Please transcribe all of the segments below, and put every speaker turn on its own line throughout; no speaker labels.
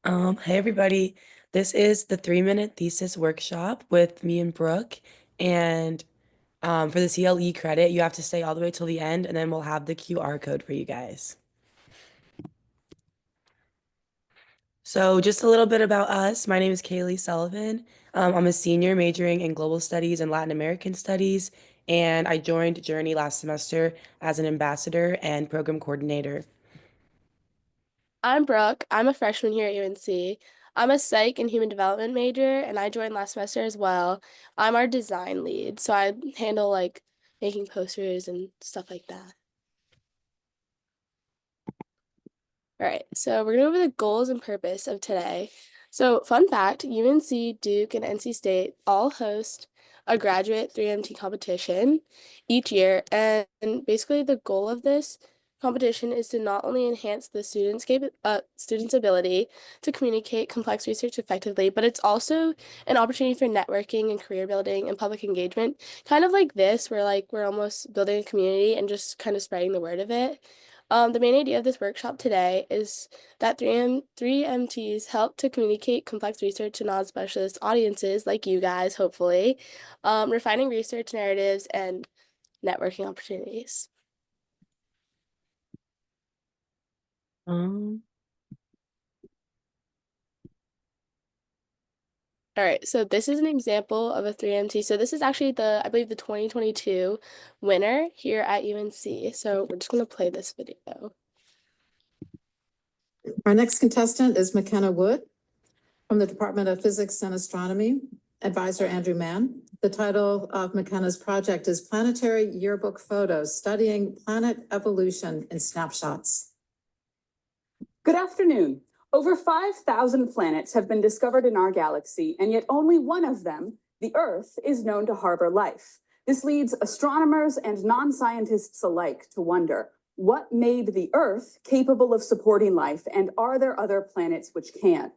Hey everybody, this is the 3-minute thesis workshop with me and Brooke. And for the CLE credit, you have to stay all the way till the end, and then we'll have the QR code for you guys. So just a little bit about us. My name is Kaylee Sullivan. I'm a senior majoring in global studies and Latin American studies, and I joined Journey last semester as an ambassador and program coordinator.
I'm Brooke. I'm a freshman here at UNC. I'm a psych and human development major, and I joined last semester as well. I'm our design lead, so I handle like making posters and stuff like that. All right, so we're going to go over the goals and purpose of today. So, fun fact, UNC, Duke, and NC State all host a graduate 3MT competition each year. And basically, the goal of this competition is to not only enhance the students' ability to communicate complex research effectively, but it's also an opportunity for networking and career building and public engagement. Kind of like this, where like we're almost building a community and just kind of spreading the word of it. The main idea of this workshop today is that 3MTs help to communicate complex research to non-specialist audiences like you guys, hopefully, refining research narratives and networking opportunities.
Um,
All right, so this is an example of a 3MT. So this is actually I believe the 2022 winner here at UNC. So we're just going to play this video.
Our next contestant is McKenna Wood from the Department of Physics and Astronomy, advisor Andrew Mann. The title of McKenna's project is Planetary Yearbook Photos, Studying Planet Evolution in Snapshots.
Good afternoon. Over 5,000 planets have been discovered in our galaxy, and yet only one of them, the Earth, is known to harbor life. This leads astronomers and non-scientists alike to wonder, what made the Earth capable of supporting life, and are there other planets which can?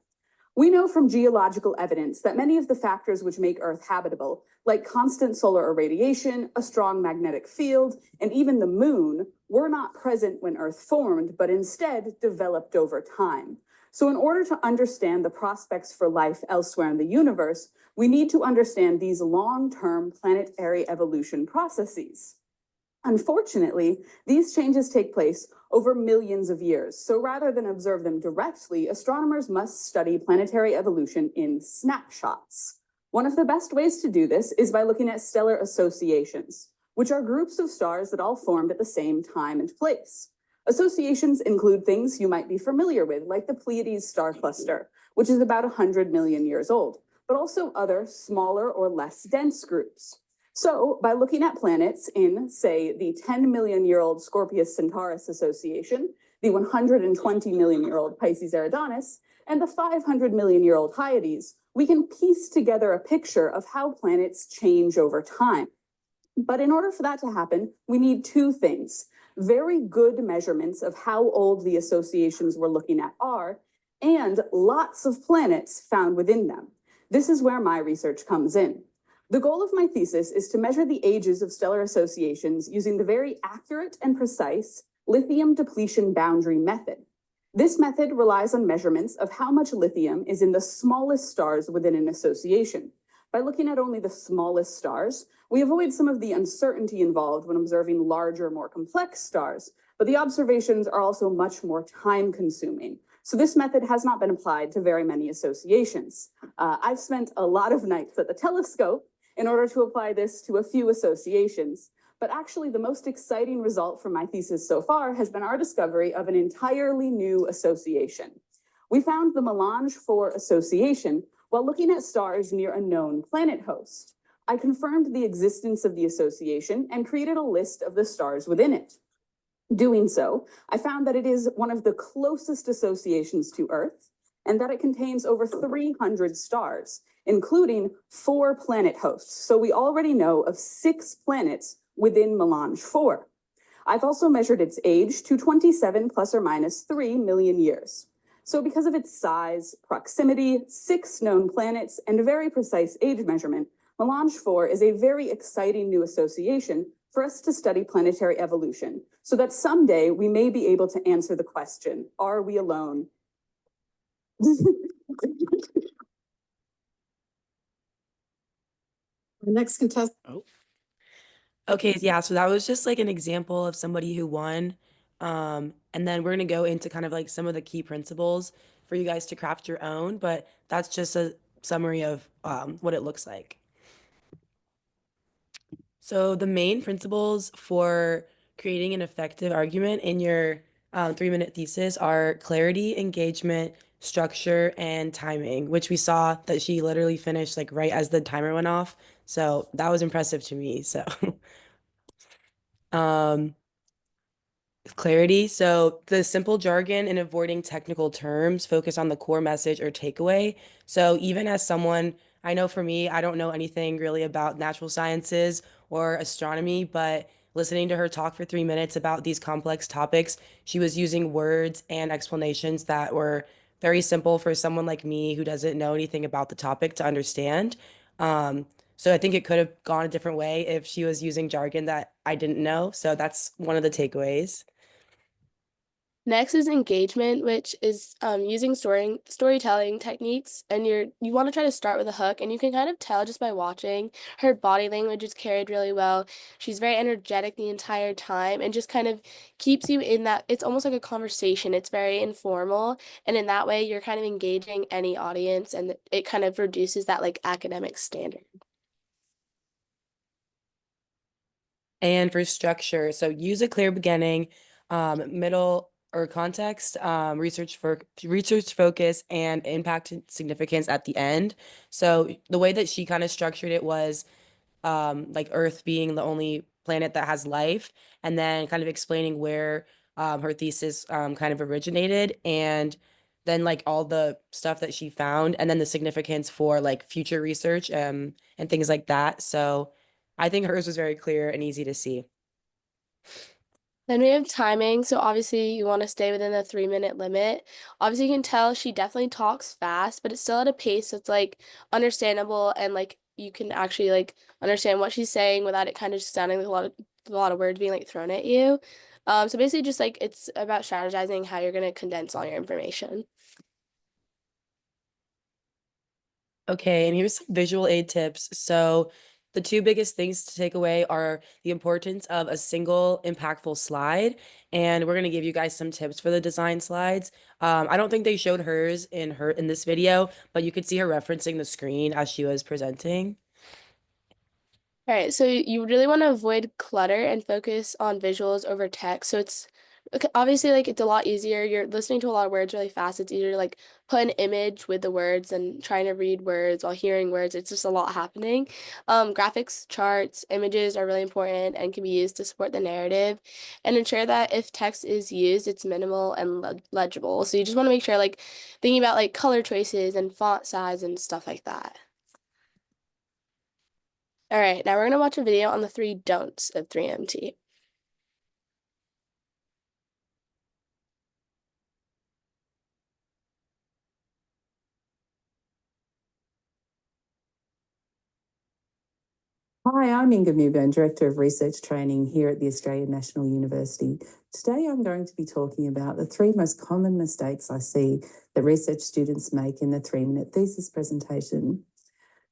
We know from geological evidence that many of the factors which make Earth habitable, like constant solar irradiation, a strong magnetic field, and even the moon, were not present when Earth formed, but instead developed over time. So in order to understand the prospects for life elsewhere in the universe, we need to understand these long-term planetary evolution processes. Unfortunately, these changes take place over millions of years. So rather than observe them directly, astronomers must study planetary evolution in snapshots. One of the best ways to do this is by looking at stellar associations, which are groups of stars that all formed at the same time and place. Associations include things you might be familiar with, like the Pleiades star cluster, which is about 100 million years old, but also other smaller or less dense groups. So by looking at planets in, say, the 10 million-year-old Scorpius-Centaurus association, the 120 million-year-old Pisces-Eridanus, and the 500 million-year-old Hyades, we can piece together a picture of how planets change over time. But in order for that to happen, we need two things: very good measurements of how old the associations we're looking at are, and lots of planets found within them. This is where my research comes in. The goal of my thesis is to measure the ages of stellar associations using the very accurate and precise lithium depletion boundary method. This method relies on measurements of how much lithium is in the smallest stars within an association. By looking at only the smallest stars, we avoid some of the uncertainty involved when observing larger, more complex stars, but the observations are also much more time-consuming. So this method has not been applied to very many associations. I've spent a lot of nights at the telescope in order to apply this to a few associations. But actually, the most exciting result from my thesis so far has been our discovery of an entirely new association. We found the Melange 4 association while looking at stars near a known planet host. I confirmed the existence of the association and created a list of the stars within it. Doing so, I found that it is one of the closest associations to Earth, and that it contains over 300 stars, including 4 planet hosts. So we already know of 6 planets within Melange 4. I've also measured its age to 27 plus or minus 3 million years. So because of its size, proximity, 6 known planets, and very precise age measurement, Melange 4 is a very exciting new association for us to study planetary evolution, so that someday we may be able to answer the question, are we alone
The next contestant.
Oh. Okay, yeah, so that was just like an example of somebody who won. And then we're gonna go into kind of like some of the key principles for you guys to craft your own, but that's just a summary of what it looks like. So the main principles for creating an effective argument in your 3-minute thesis are clarity, engagement, structure, and timing, which we saw that she literally finished like right as the timer went off. So that was impressive to me. So um, clarity. So the simple jargon and avoiding technical terms focus on the core message or takeaway. So even as someone, I know for me, I don't know anything really about natural sciences or astronomy, but listening to her talk for 3 minutes about these complex topics, she was using words and explanations that were very simple for someone like me who doesn't know anything about the topic to understand. Um, so I think it could have gone a different way if she was using jargon that I didn't know. So that's one of the takeaways.
Next is engagement, which is using storytelling techniques, and you want to try to start with a hook, and you can kind of tell just by watching. Her body language is carried really well. She's very energetic the entire time, and just kind of keeps you in that. It's almost like a conversation. It's very informal, and in that way, you're kind of engaging any audience, and it kind of reduces that like academic standard.
And for structure, so use a clear beginning, middle or context, research focus, and impact and significance at the end. So the way that she kind of structured it was like Earth being the only planet that has life, and then kind of explaining where her thesis kind of originated, and then like all the stuff that she found, and then the significance for like future research and things like that. So I think hers was very clear and easy to see.
Then we have timing. So obviously you want to stay within the 3-minute limit. Obviously you can tell she definitely talks fast, but it's still at a pace that's like understandable and like you can actually like understand what she's saying without it kind of just sounding like a lot of words being like thrown at you. So basically just like it's about strategizing how you're gonna condense all your information.
Okay, and here's some visual aid tips. So, the two biggest things to take away are the importance of a single impactful slide, and we're going to give you guys some tips for the design slides. I don't think they showed hers in this video, but you could see her referencing the screen as she was presenting.
All right, so you really want to avoid clutter and focus on visuals over text. So it's okay, obviously like it's a lot easier. You're listening to a lot of words really fast. It's easier to like put an image with the words and trying to read words while hearing words. It's just a lot happening. Graphics, charts, images are really important and can be used to support the narrative. And ensure that if text is used, it's minimal and legible. So you just want to make sure like thinking about like color choices and font size and stuff like that. All right, now we're going to watch a video on the 3 don'ts of 3MT.
Hi, I'm Inga Mewburn, Director of Research Training here at the Australian National University. Today I'm going to be talking about the 3 most common mistakes I see that research students make in the 3-minute thesis presentation.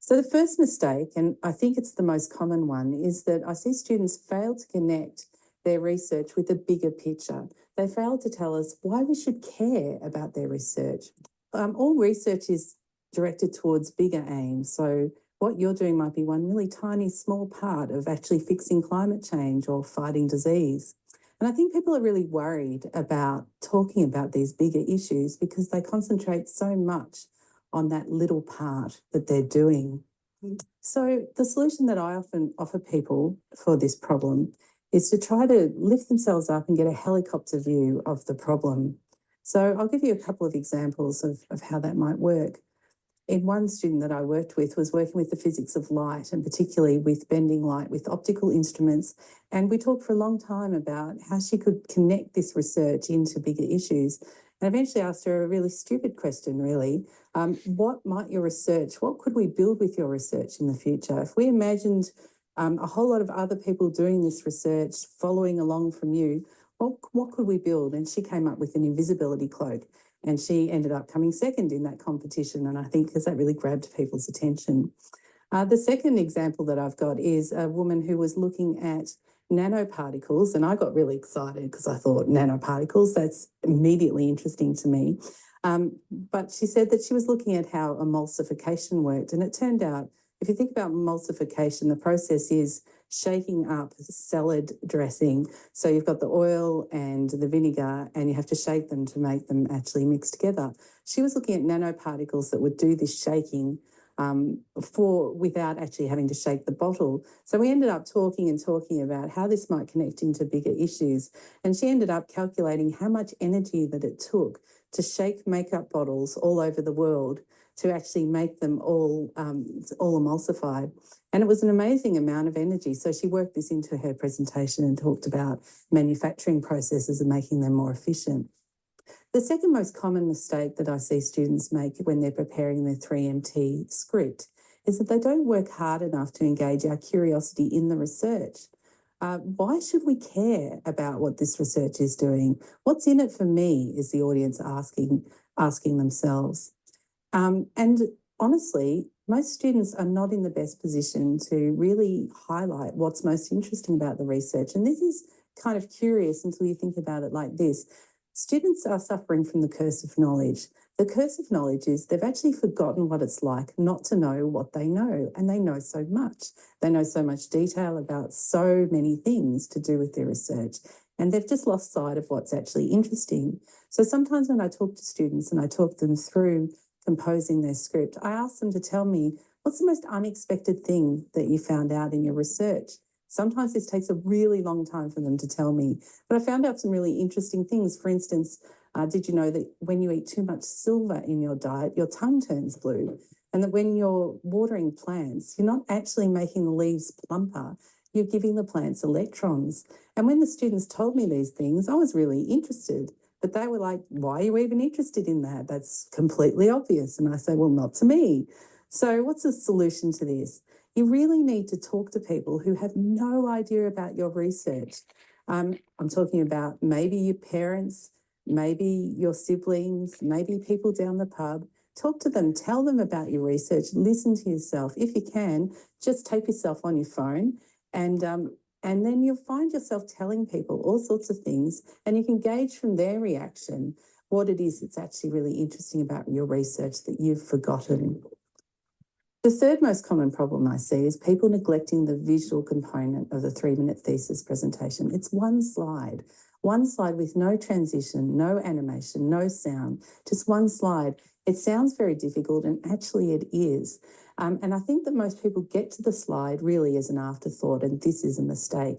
So the first mistake, and I think it's the most common one, is that I see students fail to connect their research with the bigger picture. They fail to tell us why we should care about their research. All research is directed towards bigger aims. So what you're doing might be one really tiny, small part of actually fixing climate change or fighting disease. And I think people are really worried about talking about these bigger issues because they concentrate so much on that little part that they're doing. So the solution that I often offer people for this problem is to try to lift themselves up and get a helicopter view of the problem. So I'll give you a couple of examples of how that might work. In one student that I worked with was working with the physics of light and particularly with bending light with optical instruments. And we talked for a long time about how she could connect this research into bigger issues. And eventually asked her a really stupid question, really. What might your research, what could we build with your research in the future? If we imagined a whole lot of other people doing this research, following along from you, what could we build? And she came up with an invisibility cloak. And she ended up coming second in that competition. And I think because that really grabbed people's attention. The second example that I've got is a woman who was looking at nanoparticles, and I got really excited because I thought nanoparticles, that's immediately interesting to me. But she said that she was looking at how emulsification worked, and it turned out, if you think about emulsification, the process is shaking up salad dressing. So you've got the oil and the vinegar, and you have to shake them to make them actually mix together. She was looking at nanoparticles that would do this shaking without actually having to shake the bottle. So we ended up talking about how this might connect into bigger issues. And she ended up calculating how much energy that it took to shake makeup bottles all over the world to actually make them all emulsified. And it was an amazing amount of energy. So she worked this into her presentation and talked about manufacturing processes and making them more efficient. The second most common mistake that I see students make when they're preparing their 3MT script is that they don't work hard enough to engage our curiosity in the research. Why should we care about what this research is doing? What's in it for me, is the audience asking themselves. And honestly, most students are not in the best position to really highlight what's most interesting about the research. And this is kind of curious until you think about it like this. Students are suffering from the curse of knowledge. The curse of knowledge is they've actually forgotten what it's like not to know what they know, and they know so much. They know so much detail about so many things to do with their research, and they've just lost sight of what's actually interesting. So sometimes when I talk to students and I talk them through composing their script, I ask them to tell me, what's the most unexpected thing that you found out in your research? Sometimes this takes a really long time for them to tell me, but I found out some really interesting things. For instance, did you know that when you eat too much silver in your diet, your tongue turns blue? And that when you're watering plants, you're not actually making the leaves plumper, you're giving the plants electrons. And when the students told me these things, I was really interested. But they were like, why are you even interested in that? That's completely obvious. And I say, well, not to me. So what's the solution to this? You really need to talk to people who have no idea about your research. I'm talking about maybe your parents, maybe your siblings, maybe people down the pub. Talk to them, tell them about your research, listen to yourself. If you can, just tape yourself on your phone and then you'll find yourself telling people all sorts of things, and you can gauge from their reaction what it is that's actually really interesting about your research that you've forgotten. The third most common problem I see is people neglecting the visual component of the 3-minute thesis presentation. It's one slide with no transition, no animation, no sound, just one slide. It sounds very difficult, and actually it is. And I think that most people get to the slide really as an afterthought, and this is a mistake.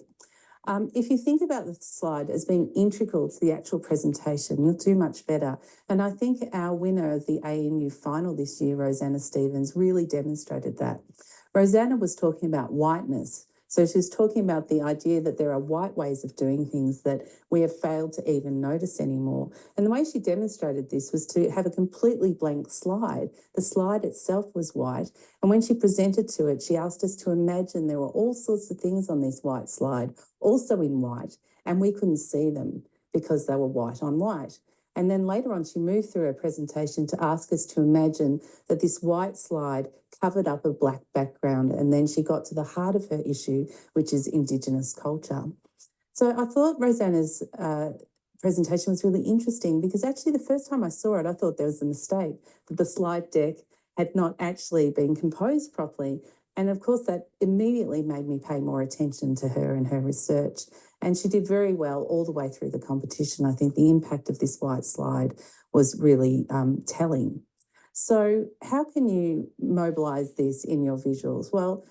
If you think about the slide as being integral to the actual presentation, you'll do much better. And I think our winner of the ANU final this year, Rosanna Stevens, really demonstrated that. Rosanna was talking about whiteness. So she was talking about the idea that there are white ways of doing things that we have failed to even notice anymore. And the way she demonstrated this was to have a completely blank slide. The slide itself was white. And when she presented to it, she asked us to imagine there were all sorts of things on this white slide, also in white, and we couldn't see them because they were white on white. And then later on, she moved through her presentation to ask us to imagine that this white slide covered up a black background. And then she got to the heart of her issue, which is Indigenous culture. So I thought Rosanna's presentation was really interesting because actually the first time I saw it, I thought there was a mistake, that the slide deck had not actually been composed properly. And of course, that immediately made me pay more attention to her and her research. And she did very well all the way through the competition. I think the impact of this white slide was really telling. So how can you mobilise this in your visuals? Well,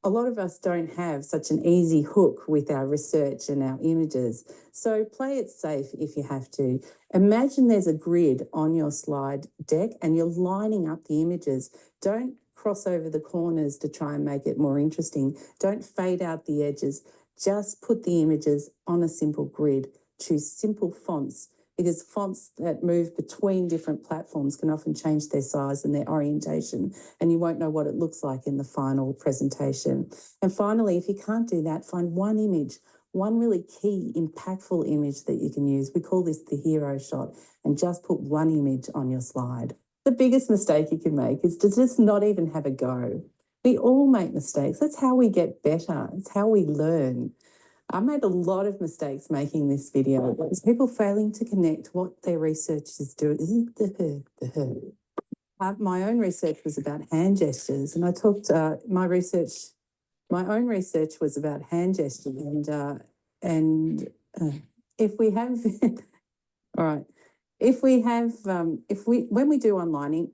a lot of us don't have such an easy hook with our research and our images. So play it safe if you have to. Imagine there's a grid on your slide deck and you're lining up the images. Don't cross over the corners to try and make it more interesting. Don't fade out the edges. Just put the images on a simple grid. Choose simple fonts, because fonts that move between different platforms can often change their size and their orientation, and you won't know what it looks like in the final presentation. And finally, if you can't do that, find one image, one really key, impactful image that you can use. We call this the hero shot, and just put one image on your slide. The biggest mistake you can make is to just not even have a go. We all make mistakes. That's how we get better. It's how we learn. I made a lot of mistakes making this video. It was people failing to connect what their research is doing. My own research was about hand gestures, and I talked. My own research was about hand gestures, and if we have, all right, if we have, if we when we do online,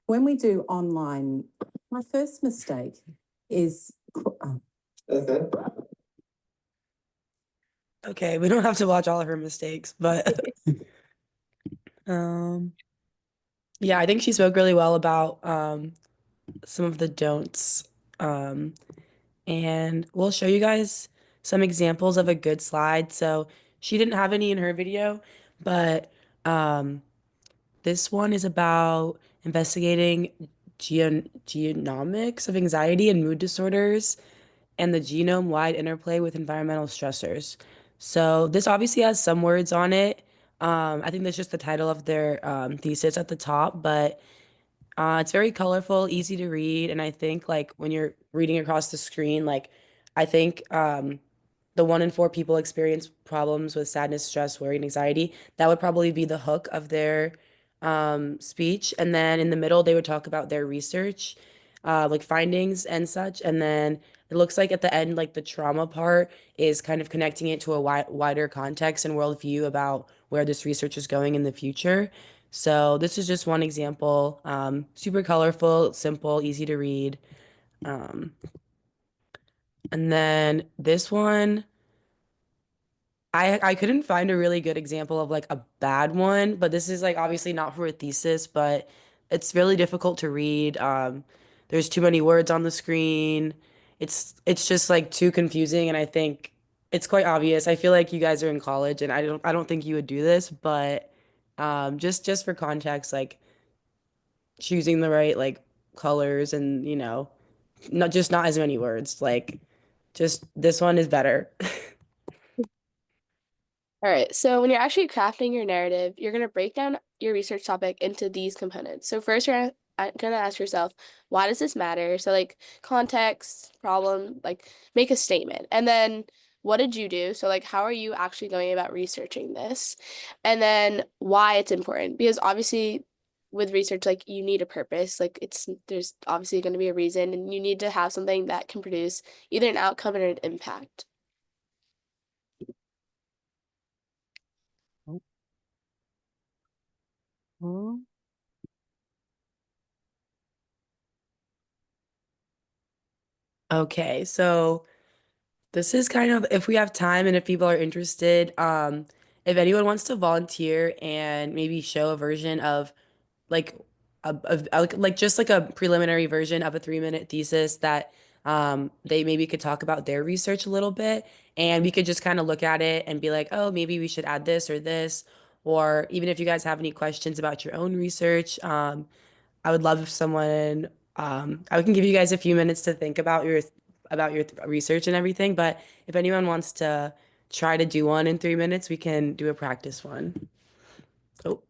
when we do online, my first mistake is.
Okay, we don't have to watch all of her mistakes, but um yeah, I think she spoke really well about some of the don'ts. Um and we'll show you guys some examples of a good slide. So she didn't have any in her video, but this one is about investigating genomics of anxiety and mood disorders and the genome-wide interplay with environmental stressors. So this obviously has some words on it. I think that's just the title of their thesis at the top, but it's very colorful, easy to read, and I think like when you're reading across the screen, like I think the 1 in 4 people experience problems with sadness, stress, worry, and anxiety. That would probably be the hook of their speech. And then in the middle, they would talk about their research, like findings and such. And then it looks like at the end, like the trauma part is kind of connecting it to a wider context and worldview about where this research is going in the future. So this is just one example. Super colorful, simple, easy to read. Um, and then this one. I couldn't find a really good example of like a bad one, but this is like obviously not for a thesis, but it's really difficult to read. There's too many words on the screen. It's just like too confusing, and I think it's quite obvious. I feel like you guys are in college, and I don't think you would do this, but just for context, like choosing the right like colors and not as many words. Like just this one is better.
All right, so when you're actually crafting your narrative, you're going to break down your research topic into these components. So first, you're gonna ask yourself, why does this matter? So like context, problem, like make a statement. And then what did you do? So like how are you actually going about researching this? And then why it's important. Because obviously with research, like you need a purpose. Like there's obviously going to be a reason, and you need to have something that can produce either an outcome or an impact.
Okay, so this is kind of if we have time and if people are interested, if anyone wants to volunteer and maybe show a version of like like just like a preliminary version of a 3-minute thesis that they maybe could talk about their research a little bit, and we could just kind of look at it and be like, oh, maybe we should add this or this, or even if you guys have any questions about your own research, I would love if someone I can give you guys a few minutes to think about your research and everything, but if anyone wants to try to do one in 3 minutes, we can do a practice one. Oh,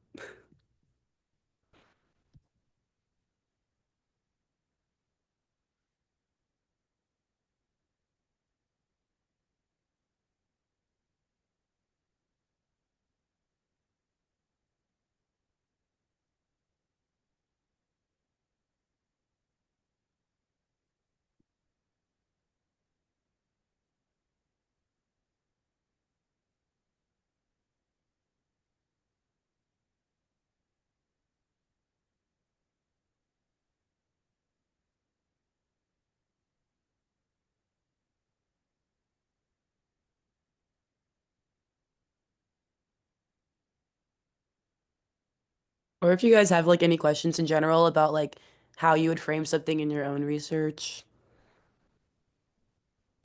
or if you guys have like any questions in general about like how you would frame something in your own research,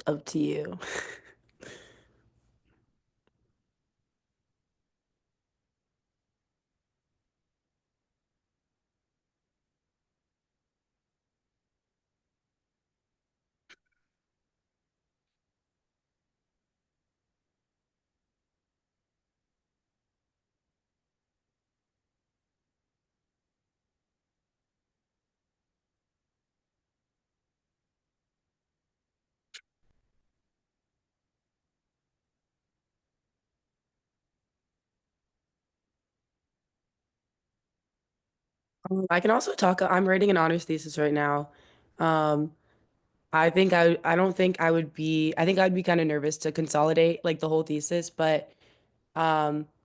up to you. I can also talk. I'm writing an honors thesis right now. Um, I don't think I would be. I think I'd be kind of nervous to consolidate like the whole thesis, but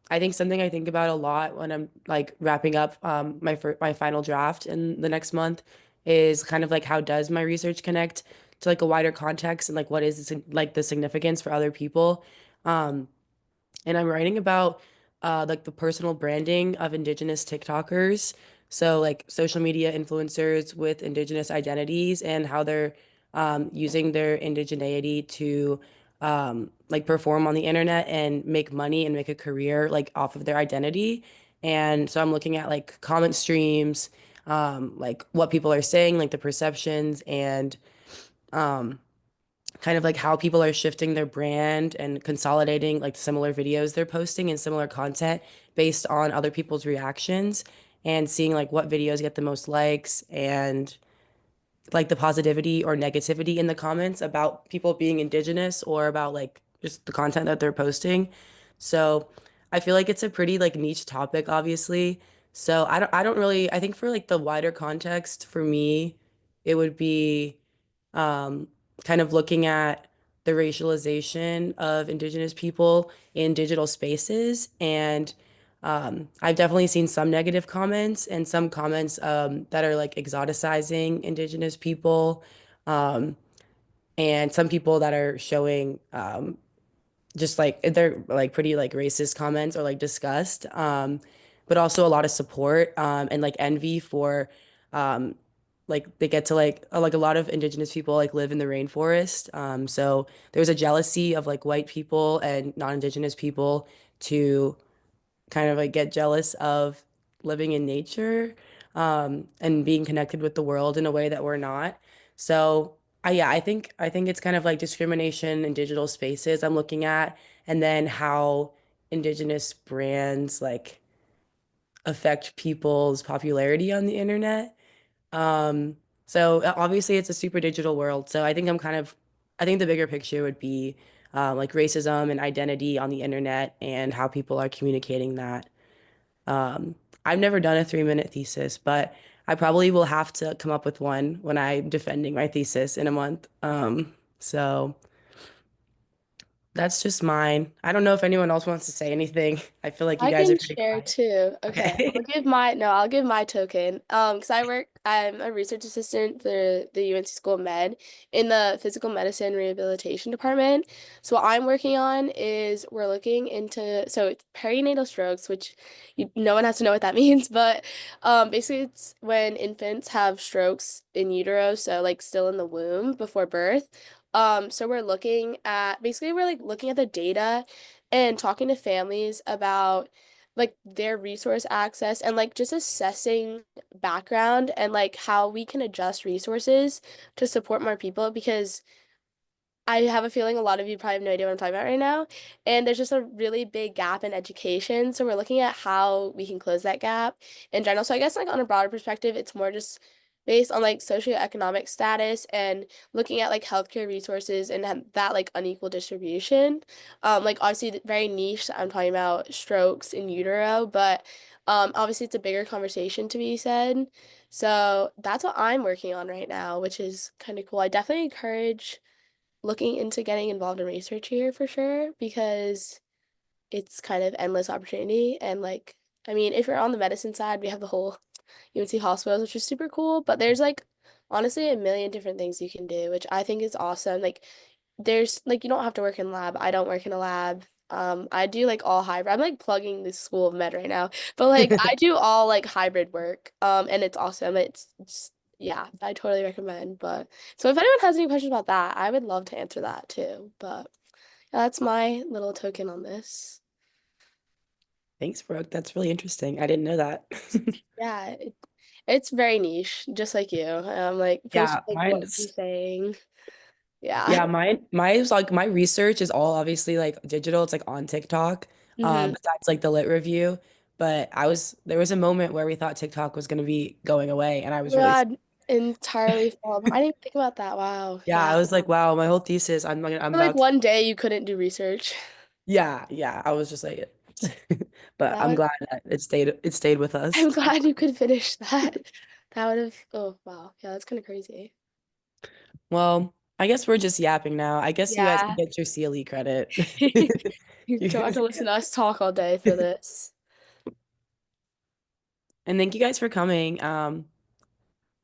I think something I think about a lot when I'm like wrapping up my final draft in the next month is kind of like how does my research connect to like a wider context and like what is like the significance for other people. Um, and I'm writing about like the personal branding of Indigenous TikTokers. So like social media influencers with Indigenous identities and how they're using their indigeneity to like perform on the internet and make money and make a career like off of their identity. And so I'm looking at like comment streams, like what people are saying, like the perceptions and um, kind of like how people are shifting their brand and consolidating like similar videos they're posting and similar content based on other people's reactions and seeing like what videos get the most likes and like the positivity or negativity in the comments about people being indigenous or about like just the content that they're posting. So I feel like it's a pretty like niche topic, obviously. So I don't really I think for like the wider context for me, it would be um kind of looking at the racialization of indigenous people in digital spaces and I've definitely seen some negative comments and some comments that are like exoticizing Indigenous people, um, and some people that are showing just like they're like pretty like racist comments or like disgust, but also a lot of support and like envy for um, like they get to like a lot of Indigenous people like live in the rainforest. So there's a jealousy of like white people and non-Indigenous people to kind of like get jealous of living in nature and being connected with the world in a way that we're not. So yeah, I think it's kind of like discrimination in digital spaces I'm looking at, and then how indigenous brands like affect people's popularity on the internet. Um, so obviously it's a super digital world. So I think the bigger picture would be like racism and identity on the internet and how people are communicating that. I've never done a 3-minute thesis, but I probably will have to come up with one when I'm defending my thesis in a month. So that's just mine. I don't know if anyone else wants to say anything. I feel like you
I
guys are
can
pretty
share
quiet.
too. Okay.
Okay.
I'll give my token. Because I'm a research assistant for the UNC School of Med in the physical medicine rehabilitation department. So what I'm working on is we're looking into so it's perinatal strokes, which no one has to know what that means, but basically it's when infants have strokes in utero, so like still in the womb before birth. So we're like looking at the data and talking to families about like their resource access and like just assessing background and like how we can adjust resources to support more people because I have a feeling a lot of you probably have no idea what I'm talking about right now. And there's just a really big gap in education. So we're looking at how we can close that gap in general. So I guess like on a broader perspective, it's more just based on like socioeconomic status and looking at like healthcare resources and that like unequal distribution. Like obviously very niche. I'm talking about strokes in utero, but obviously it's a bigger conversation to be said. So that's what I'm working on right now, which is kind of cool. I definitely encourage looking into getting involved in research here for sure because it's kind of endless opportunity and like I mean if you're on the medicine side we have the whole UNC hospitals which is super cool but there's like honestly a million different things you can do which I think is awesome like there's like you don't have to work in lab. I don't work in a lab. I do like all hybrid. I'm like plugging the School of Med right now, but like I do all like hybrid work. And it's awesome. Yeah, I totally recommend. But so if anyone has any questions about that, I would love to answer that too. But yeah, that's my little token on this.
Thanks, Brooke. That's really interesting. I didn't know that.
Yeah, it's very niche, just like you. Like first
Yeah,
like what are you saying? Yeah.
mine is like my research is all obviously like digital. It's like on TikTok.
Mm-hmm.
Besides like the lit review. But there was a moment where we thought TikTok was gonna be going away, and I was really
God, entirely fall. I didn't think about that. Wow.
yeah,
Yeah.
I was like, wow, my whole thesis, I'm
For like
about to
one day you couldn't do research.
yeah, yeah. I was just like But
That
I'm
would,
glad that it stayed with us.
I'm glad you could finish that. That would have, oh wow. Yeah, that's kind of crazy.
Well, I guess we're just yapping now. I guess you guys can
Yeah.
get your CLE credit.
You don't have to listen to us talk all day for this.
And thank you guys for coming.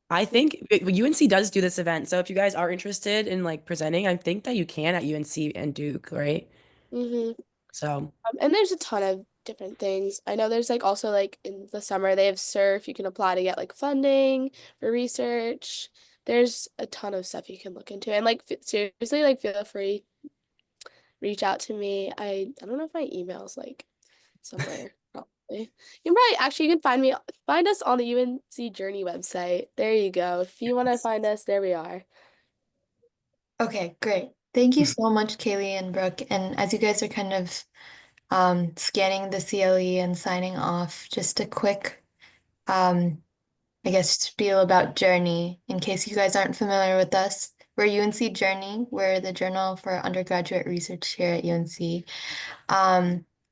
I think UNC does do this event, so if you guys are interested in like presenting, I think that you can at UNC and Duke, right?
hmm
So
And there's a ton of different things. I know there's like also like in the summer they have surf. You can apply to get like funding for research. There's a ton of stuff you can look into. And like seriously, like feel free, reach out to me. I don't know if my email's like somewhere. Probably. You can find us on the UNC Journey website. There you go. If you want to find us, there we are.
Okay, great. Thank you so much, Kaylee and Brooke. And as you guys are kind of scanning the CLE and signing off, just a quick, I guess, spiel about Journey in case you guys aren't familiar with us. We're UNC Journey. We're the journal for undergraduate research here at UNC.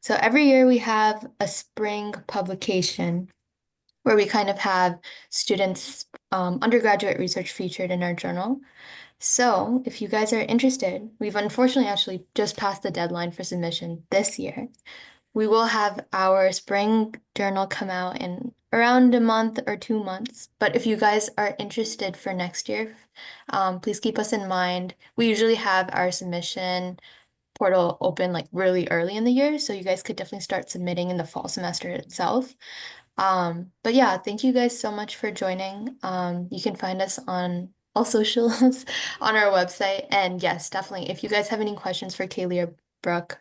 So every year we have a spring publication where we kind of have students' undergraduate research featured in our journal. So, if you guys are interested, we've unfortunately actually just passed the deadline for submission this year. We will have our spring journal come out in around a month or 2 months. But if you guys are interested for next year, please keep us in mind. We usually have our submission portal open like really early in the year, so you guys could definitely start submitting in the fall semester itself. But yeah, thank you guys so much for joining. You can find us on all socials on our website. And yes, definitely, if you guys have any questions for Kaylee or Brooke,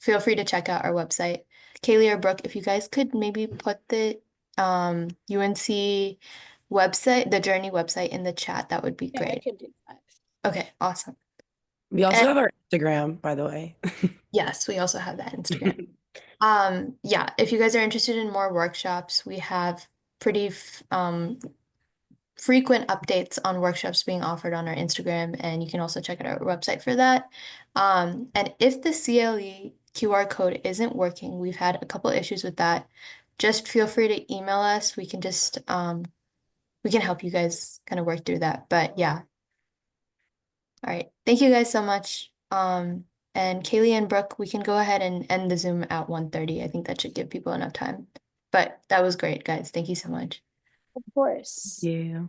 feel free to check out our website. Kaylee or Brooke, if you guys could maybe put the UNC website, the Journey website in the chat, that would be
Yeah, I
great.
could do that.
Okay, awesome.
we also
And
have our Instagram, by the way.
yes, we also have that Instagram. Yeah, if you guys are interested in more workshops, we have pretty frequent updates on workshops being offered on our Instagram, and you can also check out our website for that. And if the CLE QR code isn't working, we've had a couple issues with that. Just feel free to email us. We can help you guys kind of work through that. But yeah. All right. Thank you guys so much. And Kaylee and Brooke, we can go ahead and end the Zoom at 1:30. I think that should give people enough time. But that was great, guys. Thank you so much.
Of course.
Yeah.